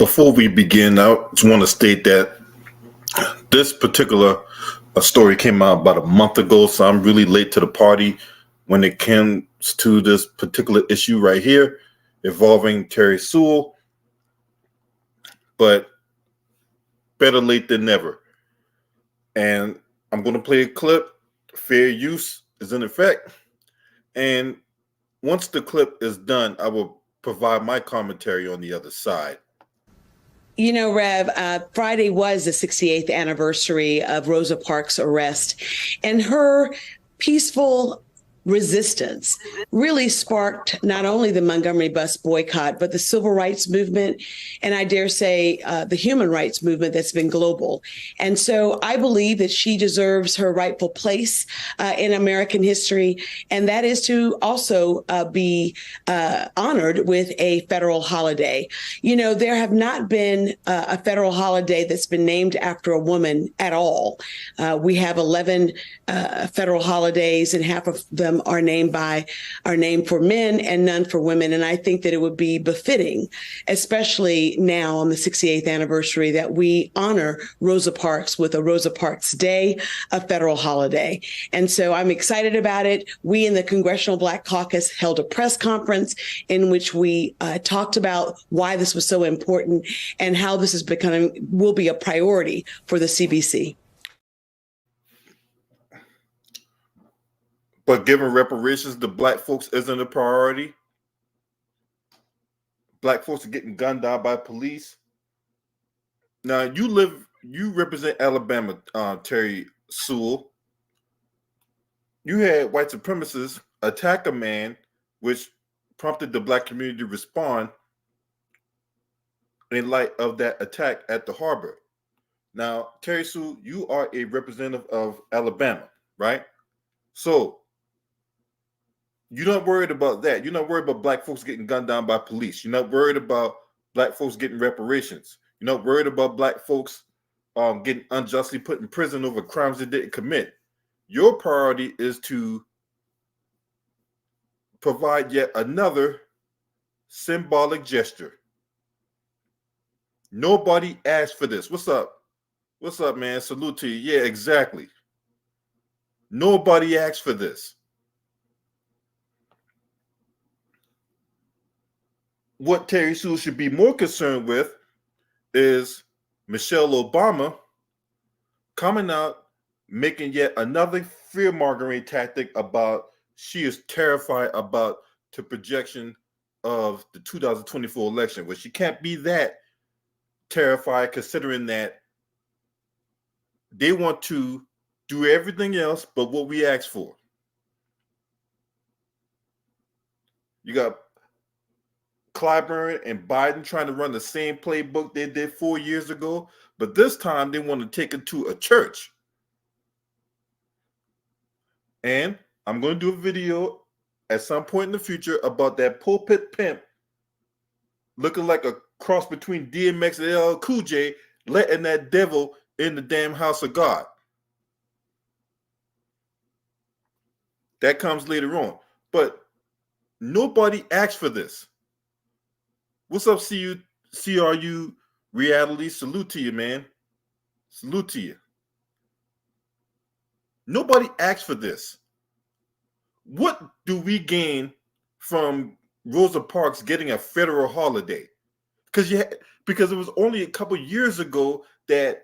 Before we begin, I just want to state that this particular story came out about a month ago, so I'm really late to the party when it comes to this particular issue right here involving Terry Sewell, but better late than never. And I'm going to play a clip. Fair use is in effect. And once the clip is done, I will provide my commentary on the other side. You know, Rev, Friday was the 68th anniversary of Rosa Parks' arrest, and her peaceful resistance really sparked not only the Montgomery bus boycott, but the civil rights movement, and I dare say the human rights movement that's been global. And so I believe that she deserves her rightful place in American history, and that is to also be honored with a federal holiday. You know, there have not been a federal holiday that's been named after a woman at all. We have 11 federal holidays, and half of them are named for men and none for women. And I think that it would be befitting, especially now on the 68th anniversary, that we honor Rosa Parks with a Rosa Parks Day, a federal holiday. And so I'm excited about it. We in the Congressional Black Caucus held a press conference in which we talked about why this was so important and how this will be a priority for the CBC. But giving reparations to black folks isn't a priority. Black folks are getting gunned down by police. Now you represent Alabama, Terry Sewell. You had white supremacists attack a man, which prompted the black community to respond in light of that attack at the harbor. Now, Terry Sewell, you are a representative of Alabama, right? So you're not worried about that. You're not worried about black folks getting gunned down by police. You're not worried about black folks getting reparations. You're not worried about black folks getting unjustly put in prison over crimes they didn't commit. Your priority is to provide yet another symbolic gesture. Nobody asked for this. What's up? What's up, man? Salute to you. Yeah, exactly. Nobody asked for this. What Terry Sewell should be more concerned with is Michelle Obama coming out, making yet another fear-mongering tactic about she is terrified about the projection of the 2024 election. Well, she can't be that terrified considering that they want to do everything else but what we asked for. You got Clyburn and Biden trying to run the same playbook they did 4 years ago, but this time they want to take it to a church. And I'm going to do a video at some point in the future about that pulpit pimp looking like a cross between DMX and LL Cool J, letting that devil in the damn house of God. That comes later on. But nobody asked for this. What's up, CRU Reality? Salute to you, man. Salute to you. Nobody asked for this. What do we gain from Rosa Parks getting a federal holiday? Because it was only a couple years ago that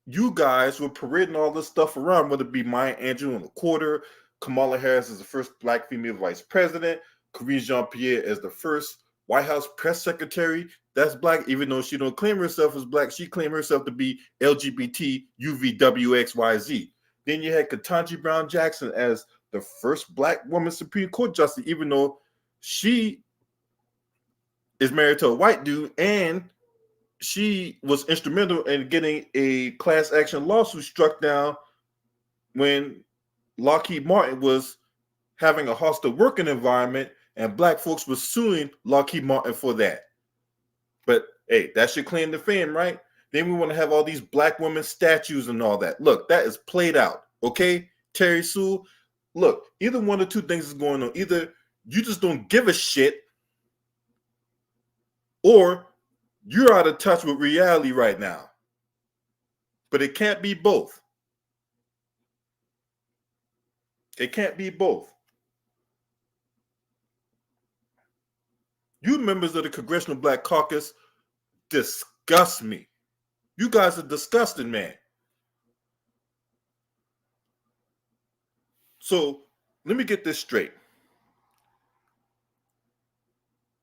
you guys were parading all this stuff around, whether it be Maya Angelou in the quarter, Kamala Harris is the first black female vice president, Karine Jean-Pierre as the first White House press secretary that's black, even though she don't claim herself as black. She claimed herself to be LGBT UVWXYZ. Then you had Ketanji Brown Jackson as the first black woman Supreme Court justice, even though she is married to a white dude and she was instrumental in getting a class action lawsuit struck down when Lockheed Martin was having a hostile working environment and black folks were suing Lockheed Martin for that. But hey, that's your claim to fame, right? Then we want to have all these black women statues and all that. Look, that is played out, okay? Terry Sewell, look, either one or two things is going on. Either you just don't give a shit, or You're out of touch with reality right now. But it can't be both. It can't be both. You members of the Congressional Black Caucus disgust me. You guys are disgusting, man. So let me get this straight.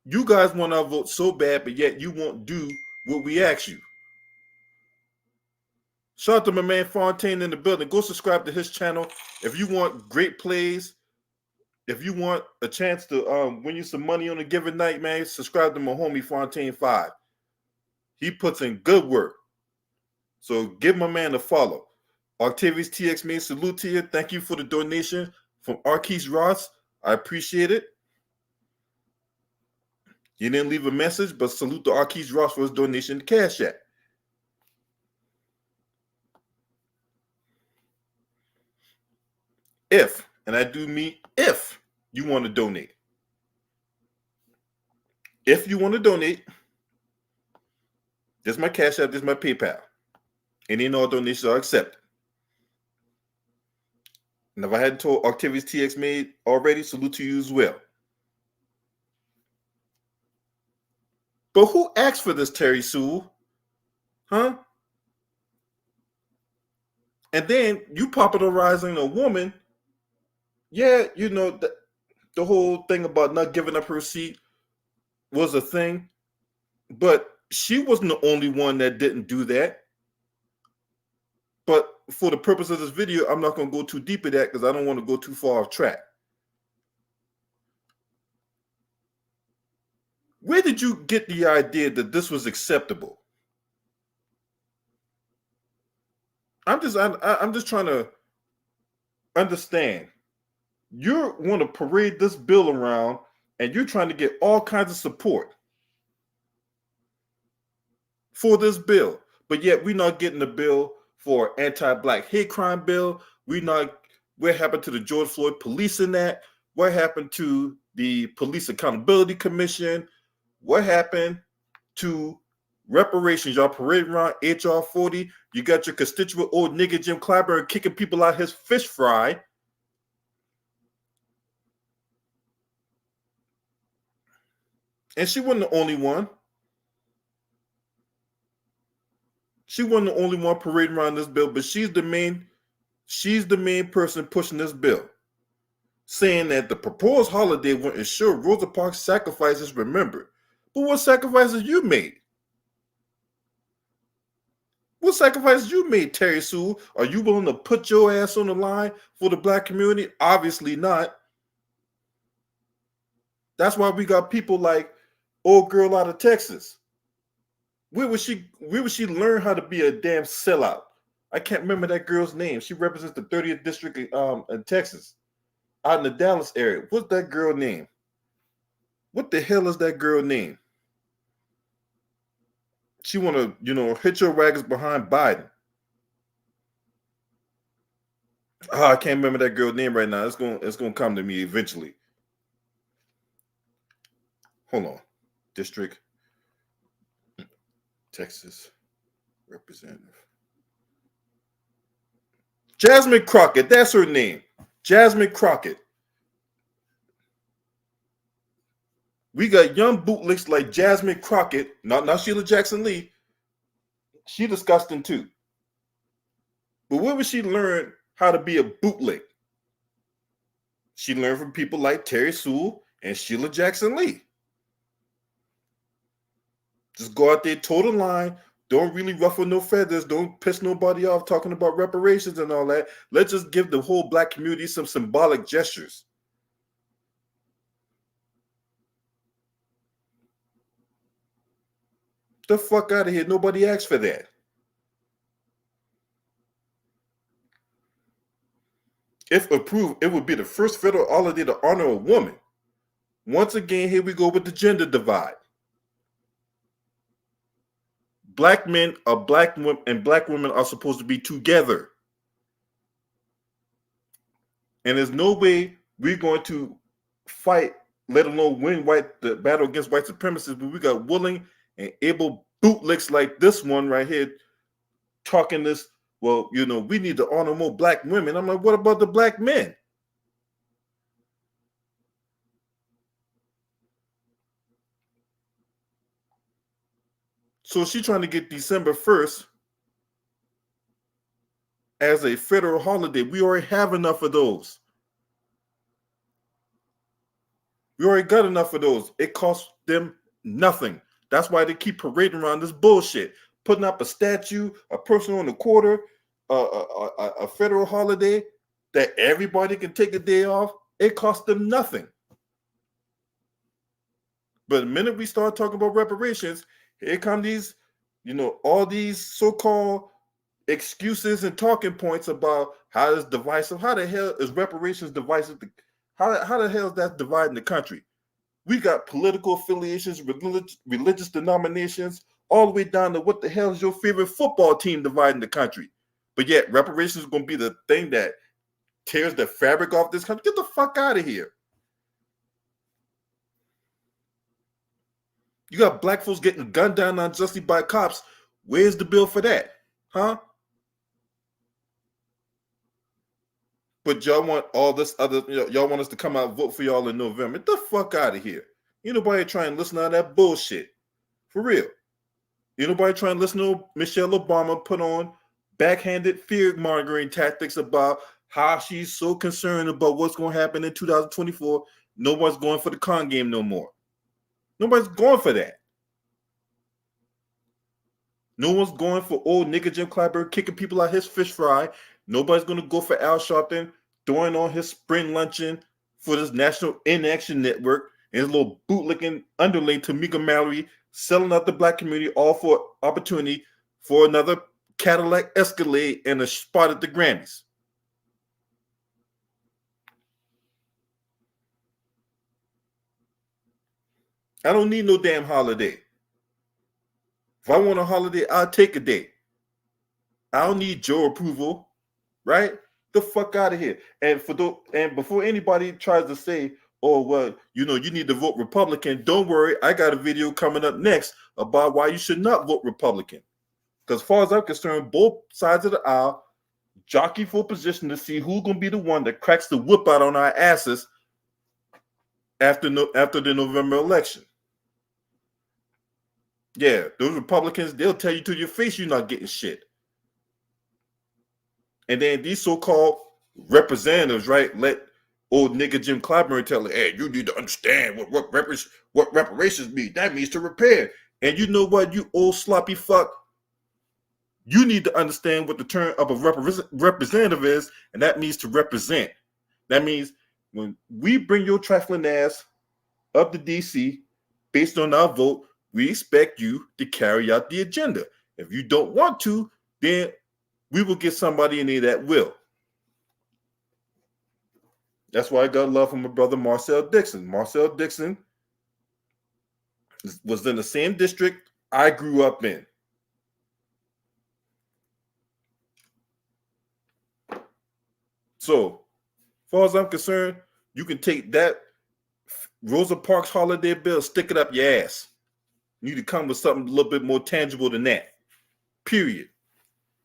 You guys want our vote so bad, but yet you won't do what we ask you. Shout out to my man Fontaine in the building. Go subscribe to his channel. If you want great plays, if you want a chance to win you some money on a given night, man, subscribe to my homie Fontaine 5. He puts in good work. So give my man a follow. Octavius TX Main, salute to you. Thank you for the donation from Arquise Ross. I appreciate it. You didn't leave a message, but salute to Arquise Ross for his donation to Cash App. If, and I do mean if, you want to donate. If you want to donate, this is my Cash App, this is my PayPal. Any and all donations are accepted. And if I hadn't told Octavius TX Made already, salute to you as well. But who asked for this, Terry Sewell? Huh? And then you popularizing a woman. Yeah, you know, the whole thing about not giving up her seat was a thing. But she wasn't the only one that didn't do that. But for the purpose of this video, I'm not going to go too deep in that because I don't want to go too far off track. Where did you get the idea that this was acceptable? I'm just trying to understand. You want to parade this bill around and you're trying to get all kinds of support for this bill, but yet we're not getting the bill for anti-black hate crime bill. What happened to the George Floyd policing that? What happened to the Police Accountability Commission? What happened to reparations? Y'all parade around HR 40. You got your constituent old nigga Jim Clyburn kicking people out his fish fry. And she wasn't the only one. She wasn't the only one parading around this bill, but she's the main person pushing this bill, saying that the proposed holiday will ensure Rosa Parks' sacrifices remembered. But what sacrifices you made? What sacrifices you made, Terry Sewell? Are you willing to put your ass on the line for the black community? Obviously not. That's why we got people like old girl out of Texas. Where would she learn how to be a damn sellout? I can't remember that girl's name. She represents the 30th district in Texas, out in the Dallas area. What's that girl name? What the hell is that girl name? She want to, hit your wagons behind Biden. I can't remember that girl's name right now. It's going to come to me eventually. Hold on. District Texas Representative Jasmine Crockett. That's her name. Jasmine Crockett. We got young bootlicks like Jasmine Crockett, not Sheila Jackson Lee. She disgusting too. But where would she learn how to be a bootlick? She learned from people like Terry Sewell and Sheila Jackson Lee. Just go out there, toe the line. Don't really ruffle no feathers. Don't piss nobody off talking about reparations and all that. Let's just give the whole black community some symbolic gestures. The fuck out of here. Nobody asked for that. If approved, it would be the first federal holiday to honor a woman. Once again, here we go with the gender divide. Black men are black women, and black women are supposed to be together. And there's no way we're going to fight, let alone win the battle against white supremacists, but we got willing and able bootlicks like this one right here talking this, well, you know, we need to honor more black women. I'm like, what about the black men? So she's trying to get December 1st as a federal holiday. We already have enough of those. We already got enough of those. It costs them nothing. That's why they keep parading around this bullshit, putting up a statue, a person on the quarter, a federal holiday that everybody can take a day off. It costs them nothing. But the minute we start talking about reparations, here come these, you know, all these so-called excuses and talking points about how it's divisive. How the hell is reparations divisive? How the hell is that dividing the country? We got political affiliations, religious denominations, all the way down to what the hell is your favorite football team dividing the country. But yet reparations is going to be the thing that tears the fabric off this country. Get the fuck out of here. You got black folks getting gunned down unjustly by cops. Where's the bill for that? Huh? But y'all want all this other, y'all want us to come out and vote for y'all in November. Get the fuck out of here. Ain't nobody trying to listen to that bullshit. For real. Ain't nobody trying to listen to Michelle Obama put on backhanded fear-mongering tactics about how she's so concerned about what's going to happen in 2024. Nobody's going for the con game no more. Nobody's going for that. No one's going for old nigga Jim Clyburn kicking people out his fish fry. Nobody's going to go for Al Sharpton throwing on his spring luncheon for this National Inaction Network and his little bootlicking underling Tamika Mallory selling out the black community all for opportunity for another Cadillac Escalade and a spot at the Grammys. I don't need no damn holiday. If I want a holiday, I'll take a day. I don't need Joe approval, right? The fuck out of here. And before anybody tries to say, oh, well, you know, you need to vote Republican, don't worry. I got a video coming up next about why you should not vote Republican. Because as far as I'm concerned, both sides of the aisle jockey for position to see who's going to be the one that cracks the whip out on our asses after the November election. Yeah, those Republicans, they'll tell you to your face you're not getting shit. And then these so-called representatives, right, let old nigga Jim Clyburn tell her, hey, you need to understand what reparations mean. That means to repair. And you know what, you old sloppy fuck? You need to understand what the term of a representative is, and that means to represent. That means when we bring your trifling ass up to D.C. based on our vote, we expect you to carry out the agenda. If you don't want to, then we will get somebody in there that will. That's why I got love from my brother Marcel Dixon. Marcel Dixon was in the same district I grew up in. So, as far as I'm concerned, you can take that Rosa Parks holiday bill, stick it up your ass. You need to come with something a little bit more tangible than that. Period.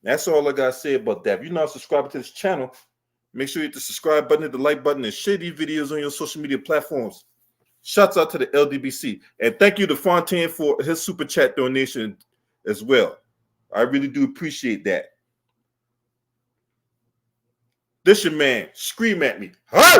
That's all I got to say about that. If you're not subscribing to this channel, make sure you hit the subscribe button, hit the like button, and share these videos on your social media platforms. Shouts out to the LDBC. And thank you to Fontaine for his super chat donation as well. I really do appreciate that. This your man. Scream at me. Hey!